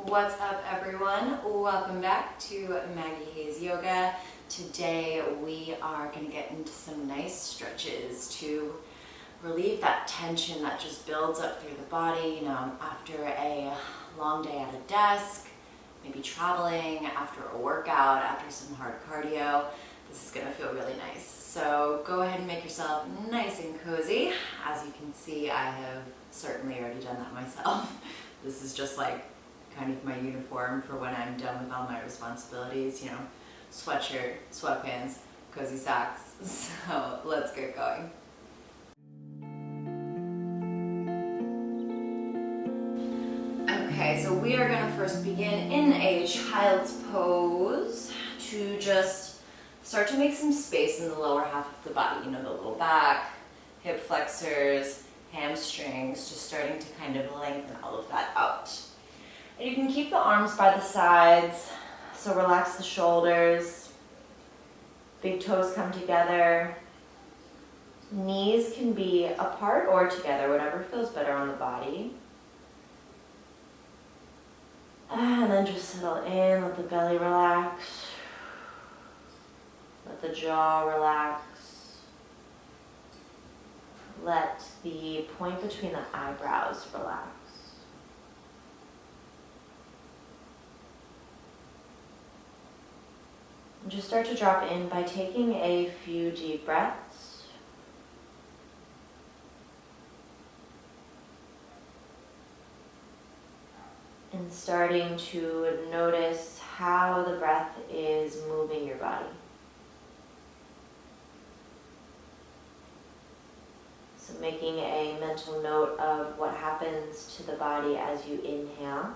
What's up, everyone? Welcome back to Maggie Hayes Yoga. Today we are going to get into some nice stretches to relieve that tension that just builds up through the body, after a long day at a desk, maybe traveling, after a workout, after some hard cardio. This is going to feel really nice. So go ahead and make yourself nice and cozy. As you can see, I have certainly already done that myself. This is just like kind of my uniform for when I'm done with all my responsibilities, sweatshirt, sweatpants, cozy socks. So let's get going. Okay, so we are going to first begin in a child's pose to just start to make some space in the lower half of the body, the little back, hip flexors, hamstrings, just starting to kind of lengthen all of that out. And you can keep the arms by the sides, so relax the shoulders, big toes come together, knees can be apart or together, whatever feels better on the body. And then just settle in, let the belly relax, let the jaw relax, let the point between the eyebrows relax. And just start to drop in by taking a few deep breaths. And starting to notice how the breath is moving your body. So making a mental note of what happens to the body as you inhale.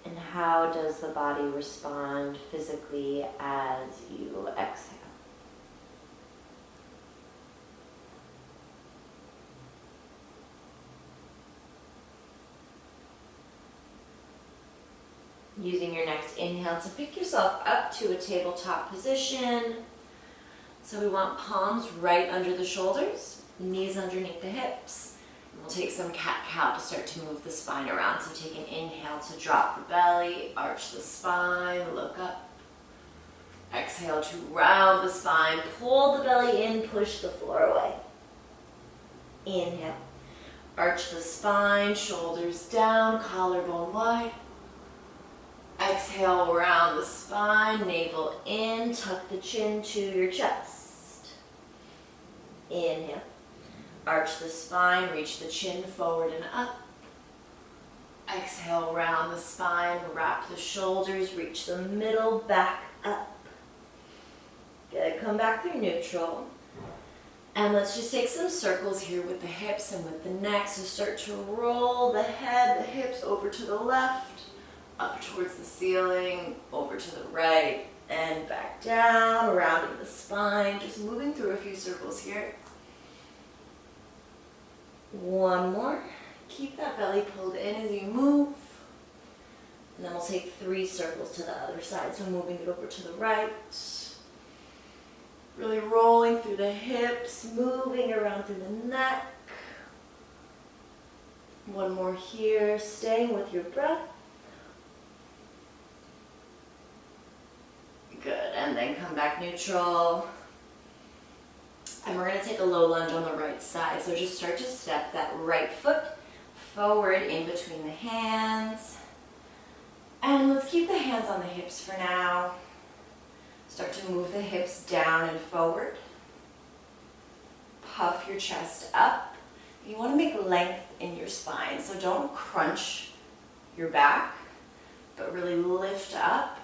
And how does the body respond physically as you exhale? Using your next inhale to pick yourself up to a tabletop position. So we want palms right under the shoulders, knees underneath the hips. We'll take some cat-cow to start to move the spine around. So take an inhale to drop the belly, arch the spine, look up. Exhale to round the spine, pull the belly in, push the floor away. Inhale, arch the spine, shoulders down, collarbone wide. Exhale, round the spine, navel in, tuck the chin to your chest. Inhale. Arch the spine, reach the chin forward and up. Exhale, round the spine, wrap the shoulders, reach the middle, back up. Good, come back through neutral. And let's just take some circles here with the hips and with the neck. So start to roll the head, the hips over to the left, up towards the ceiling, over to the right, and back down, rounding the spine, just moving through a few circles here. One more. Keep that belly pulled in as you move. And then we'll take 3 circles to the other side. So moving it over to the right. Really rolling through the hips, moving around through the neck. One more here, staying with your breath. Good, and then come back neutral. And we're going to take a low lunge on the right side. So just start to step that right foot forward in between the hands. And let's keep the hands on the hips for now. Start to move the hips down and forward. Puff your chest up. You want to make length in your spine. So don't crunch your back, but really lift up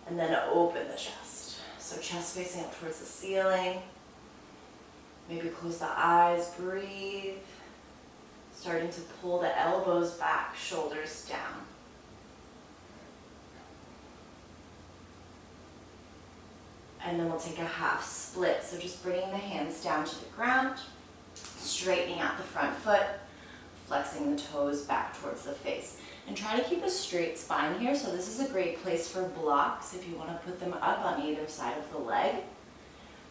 and then open the chest. So chest facing up towards the ceiling. Maybe close the eyes, breathe. Starting to pull the elbows back, shoulders down. And then we'll take a half split. So just bringing the hands down to the ground, straightening out the front foot, flexing the toes back towards the face. And try to keep a straight spine here. So this is a great place for blocks if you want to put them up on either side of the leg.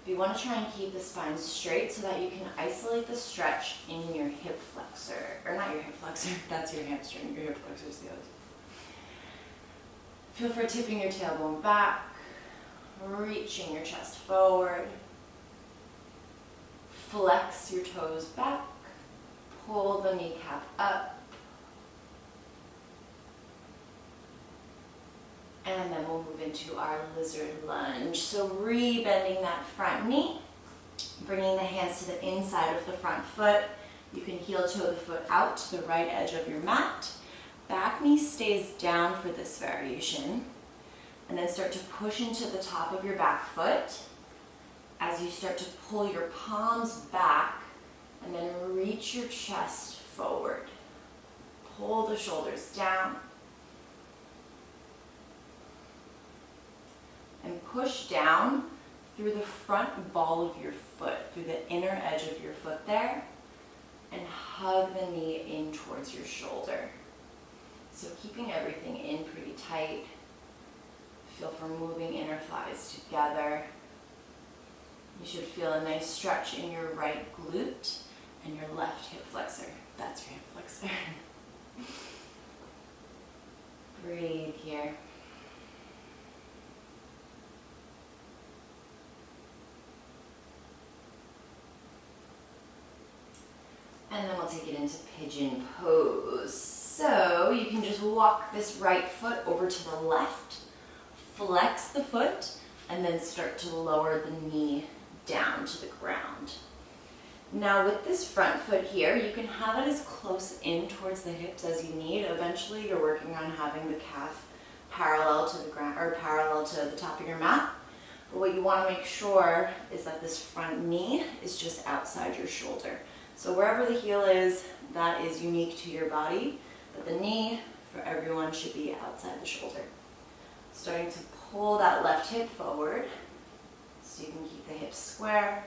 You want to try and keep the spine straight so that you can isolate the stretch in your hip flexor, or not your hip flexor, that's your hamstring, your hip flexor is the other. Feel for tipping your tailbone back, reaching your chest forward. Flex your toes back, pull the kneecap up, and then we'll move into our lizard lunge. So re-bending that front knee, bringing the hands to the inside of the front foot. You can heel toe the foot out to the right edge of your mat. Back knee stays down for this variation, and then start to push into the top of your back foot as you start to pull your palms back and then reach your chest forward. Pull the shoulders down and push down through the front ball of your foot, through the inner edge of your foot there, and hug the knee in towards your shoulder. So keeping everything in pretty tight. Feel for moving inner thighs together. You should feel a nice stretch in your right glute and your left hip flexor. That's your hip flexor. Breathe here. And then we'll take it into pigeon pose. So you can just walk this right foot over to the left, flex the foot, and then start to lower the knee down to the ground. Now with this front foot here, you can have it as close in towards the hips as you need. Eventually you're working on having the calf parallel to the ground, or parallel to the top of your mat. But what you want to make sure is that this front knee is just outside your shoulder. So wherever the heel is, that is unique to your body, but the knee for everyone should be outside the shoulder. Starting to pull that left hip forward so you can keep the hips square.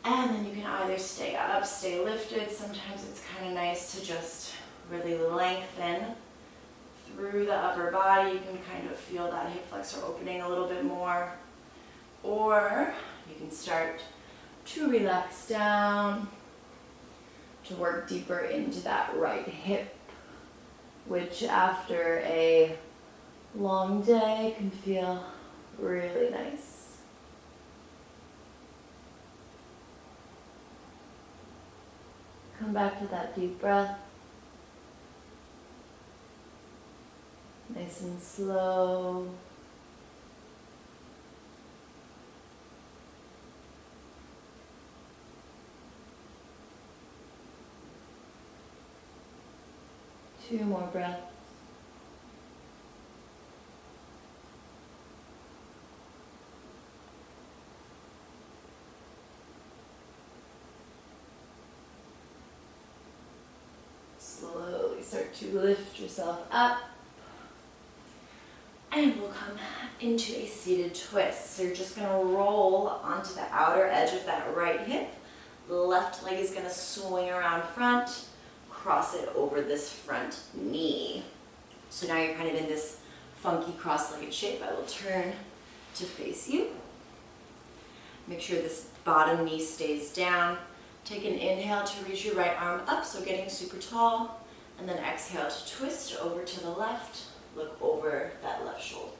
And then you can either stay up, stay lifted. Sometimes it's kind of nice to just really lengthen through the upper body. You can kind of feel that hip flexor opening a little bit more. Or you can start to relax down, to work deeper into that right hip, which after a long day can feel really nice. Come back to that deep breath. Nice and slow. Two more breaths. Slowly start to lift yourself up. And we'll come into a seated twist. So you're just going to roll onto the outer edge of that right hip. The left leg is going to swing around front. Cross it over this front knee. So now you're kind of in this funky cross-legged shape. I will turn to face you. Make sure this bottom knee stays down. Take an inhale to reach your right arm up, so getting super tall. And then exhale to twist over to the left. Look over that left shoulder.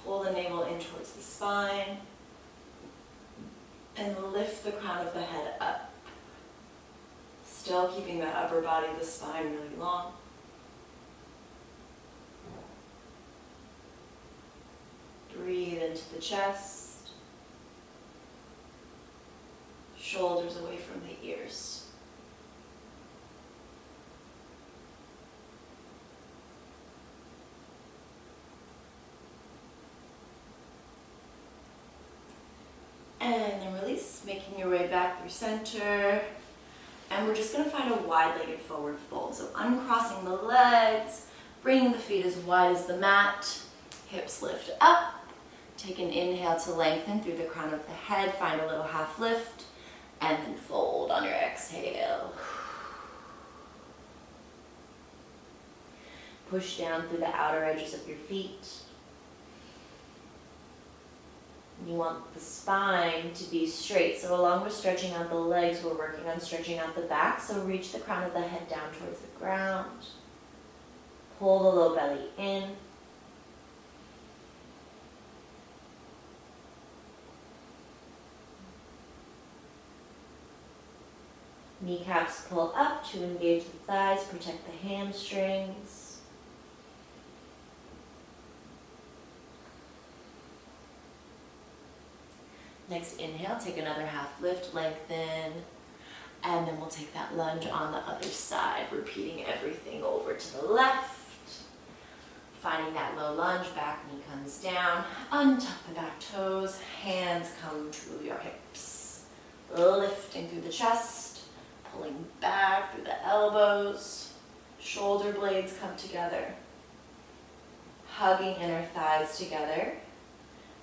Pull the navel in towards the spine. And lift the crown of the head up. Still keeping that upper body, the spine really long. Breathe into the chest. Shoulders away from the ears. And then release, making your way back through center. And we're just going to find a wide-legged forward fold. So uncrossing the legs, bringing the feet as wide as the mat, hips lift up. Take an inhale to lengthen through the crown of the head, find a little half lift, and then fold on your exhale. Push down through the outer edges of your feet. You want the spine to be straight. So along with stretching out the legs, we're working on stretching out the back. So reach the crown of the head down towards the ground. Pull the low belly in. Kneecaps pull up to engage the thighs, protect the hamstrings. Next inhale, take another half lift, lengthen, and then we'll take that lunge on the other side, repeating everything over to the left. Finding that low lunge, back knee comes down, untuck the back toes, hands come to your hips. Lifting through the chest, pulling back through the elbows, shoulder blades come together. Hugging inner thighs together.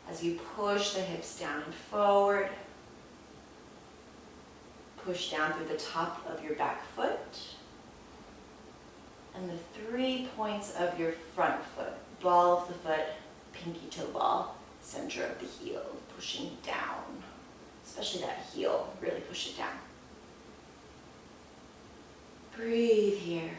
As you push the hips down and forward, push down through the top of your back foot and the 3 points of your front foot. Ball of the foot, pinky toe ball, center of the heel, pushing down. Especially that heel, really push it down. Breathe here.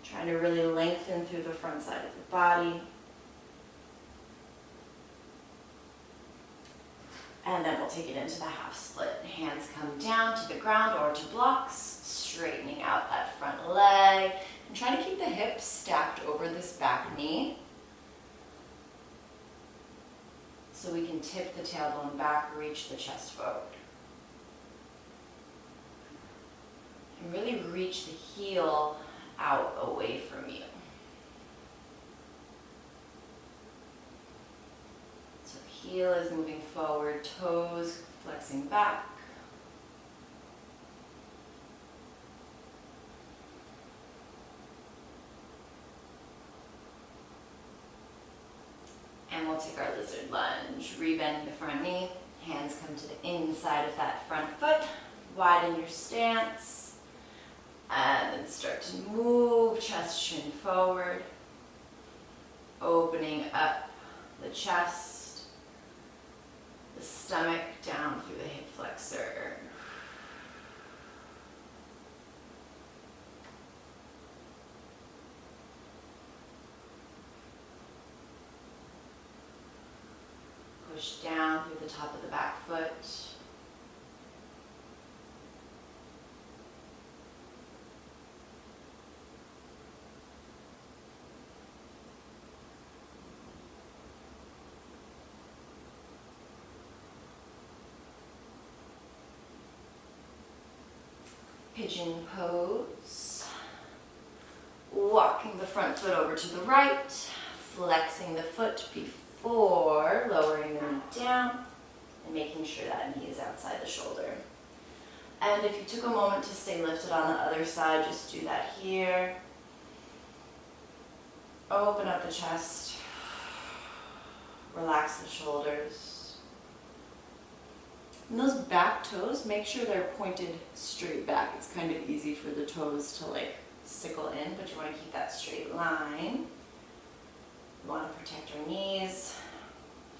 Trying to really lengthen through the front side of the body. And then we'll take it into the half split. Hands come down to the ground or to blocks, straightening out that front leg. And try to keep the hips stacked over this back knee. So we can tip the tailbone back, reach the chest forward. And really reach the heel out away from you. So heel is moving forward, toes flexing back. And we'll take our lizard lunge, rebend the front knee, hands come to the inside of that front foot, widen your stance. And then start to move, chest chin forward, opening up the chest, the stomach down through the hip flexor. Push down through the top of the back foot. Pigeon pose. Walking the front foot over to the right, flexing the foot before lowering the knee down and making sure that knee is outside the shoulder. And if you took a moment to stay lifted on the other side, just do that here. Open up the chest, relax the shoulders. And those back toes, make sure they're pointed straight back. It's kind of easy for the toes to like sickle in, but you want to keep that straight line. You want to protect your knees.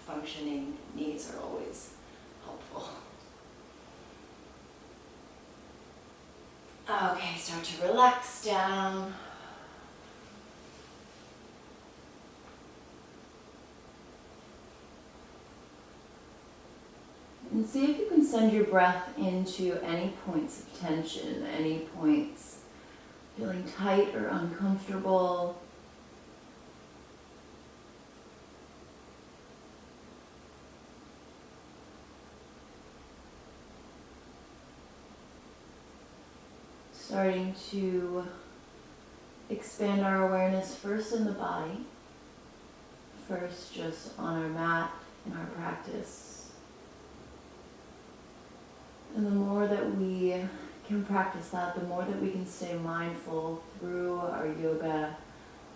Functioning knees are always helpful. Okay, start to relax down. And see if you can send your breath into any points of tension, any points feeling tight or uncomfortable. Starting to expand our awareness first in the body, first just on our mat in our practice. And the more that we can practice that, the more that we can stay mindful through our yoga,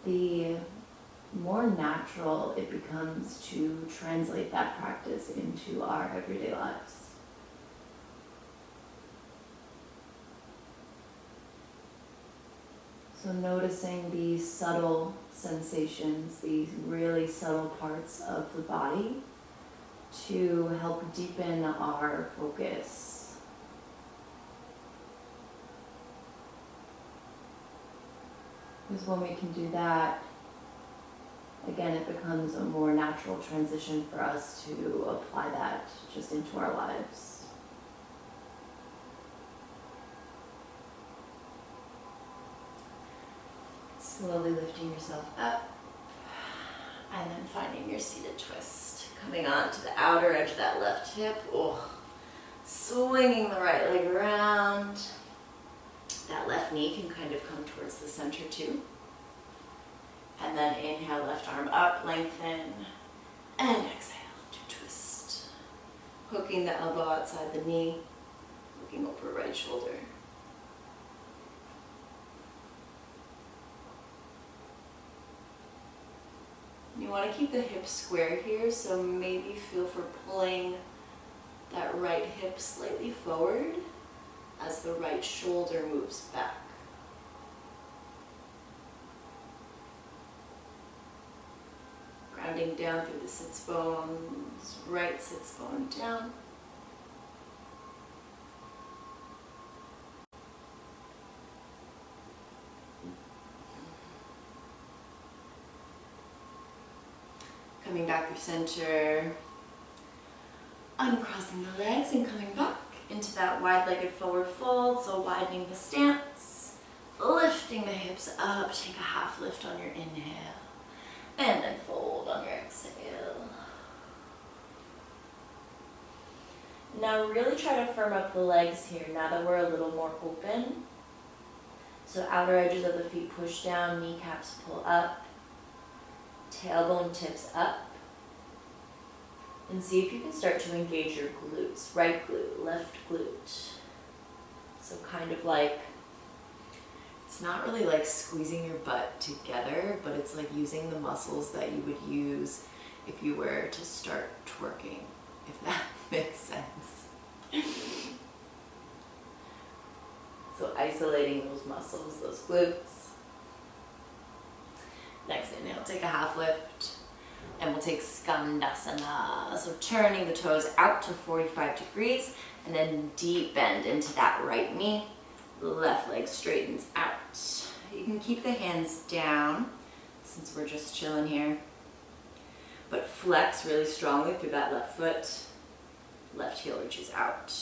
the more natural it becomes to translate that practice into our everyday lives. So noticing these subtle sensations, these really subtle parts of the body to help deepen our focus. Because when we can do that, again, it becomes a more natural transition for us to apply that just into our lives. Slowly lifting yourself up, and then finding your seated twist. Coming on to the outer edge of that left hip. Oh, swinging the right leg around. That left knee can kind of come towards the center too. And then inhale, left arm up, lengthen. And exhale to twist. Hooking the elbow outside the knee. Looking over right shoulder. You want to keep the hips square here, so maybe feel for pulling that right hip slightly forward as the right shoulder moves back. Grounding down through the sits bones, right sits bone down. Coming back through center, uncrossing the legs and coming back into that wide-legged forward fold, so widening the stance, lifting the hips up, take a half lift on your inhale, and then fold on your exhale. Now really try to firm up the legs here now that we're a little more open. So outer edges of the feet push down, kneecaps pull up, tailbone tips up, and see if you can start to engage your glutes. Right glute, left glute. So kind of like, it's not really like squeezing your butt together, but it's like using the muscles that you would use if you were to start twerking, if that makes sense. So isolating those muscles, those glutes. Next inhale, take a half lift, and we'll take Skandasana. So turning the toes out to 45 degrees, and then deep bend into that right knee. Left leg straightens out. You can keep the hands down, since we're just chilling here, but flex really strongly through that left foot. Left heel reaches out.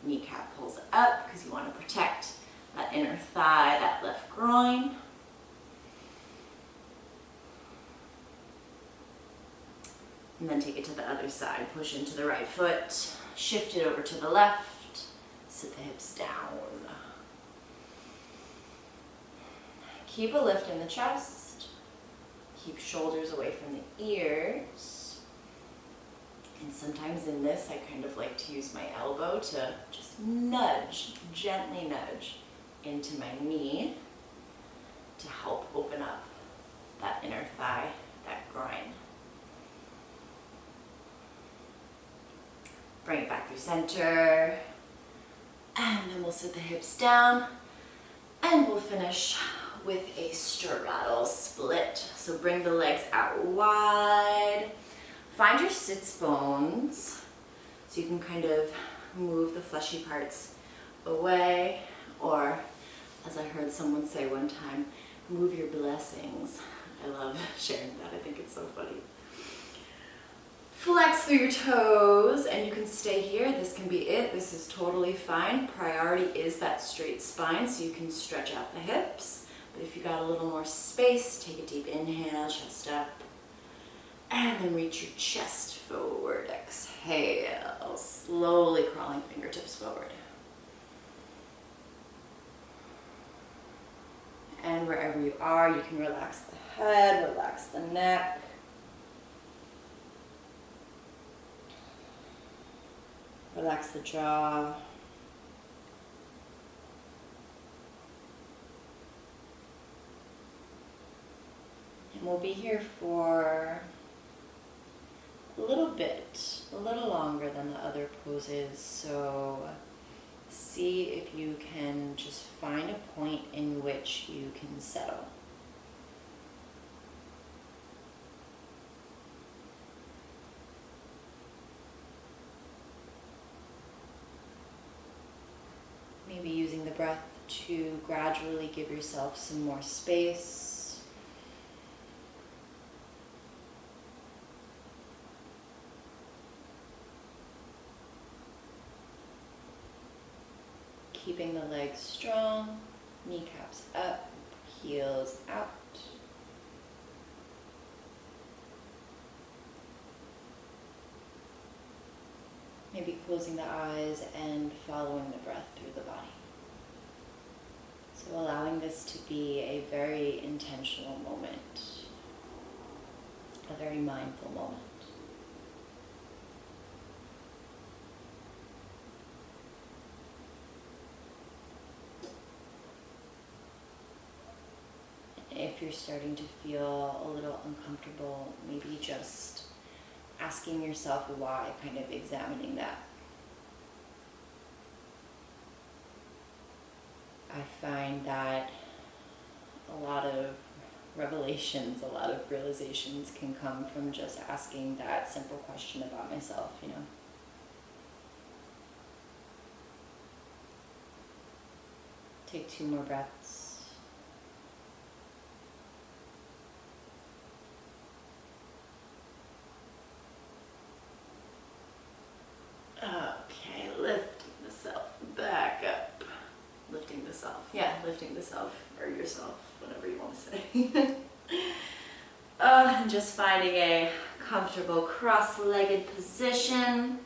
Kneecap pulls up, because you want to protect that inner thigh, that left groin. And then take it to the other side. Push into the right foot. Shift it over to the left. Sit the hips down. Keep a lift in the chest. Keep shoulders away from the ears. And sometimes in this, I kind of like to use my elbow to just nudge, gently nudge into my knee to help open up that inner thigh, that groin. Bring it back through center, and then we'll sit the hips down, and we'll finish with a straddle split. So bring the legs out wide. Find your sits bones, so you can kind of move the fleshy parts away, or as I heard someone say one time, move your blessings. I love sharing that. I think it's so funny. Flex through your toes, and you can stay here. This can be it. This is totally fine. Priority is that straight spine, so you can stretch out the hips. But if you got a little more space, take a deep inhale, chest up, and then reach your chest forward. Exhale, slowly crawling fingertips forward. And wherever you are, you can relax the head, relax the neck. Relax the jaw. And we'll be here for a little bit, a little longer than the other poses, so see if you can just find a point in which you can settle. Maybe using the breath to gradually give yourself some more space. Keeping the legs strong, kneecaps up, heels out. Maybe closing the eyes and following the breath through the body. So allowing this to be a very intentional moment, a very mindful moment. If you're starting to feel a little uncomfortable, maybe just asking yourself why, kind of examining that. I find that a lot of revelations, a lot of realizations can come from just asking that simple question about myself, you know. Take 2 more breaths. Okay, lifting the self back up. Lifting the self. Yeah, lifting the self or yourself, whatever you want to say. And just finding a comfortable cross-legged position.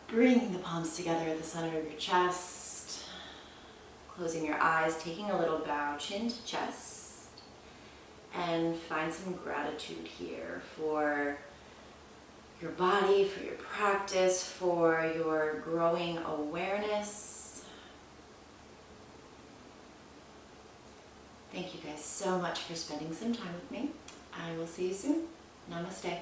Bringing the palms together at the center of your chest. Closing your eyes, taking a little bow, chin to chest. And find some gratitude here for your body, for your practice, for your growing awareness. Thank you guys so much for spending some time with me. I will see you soon. Namaste.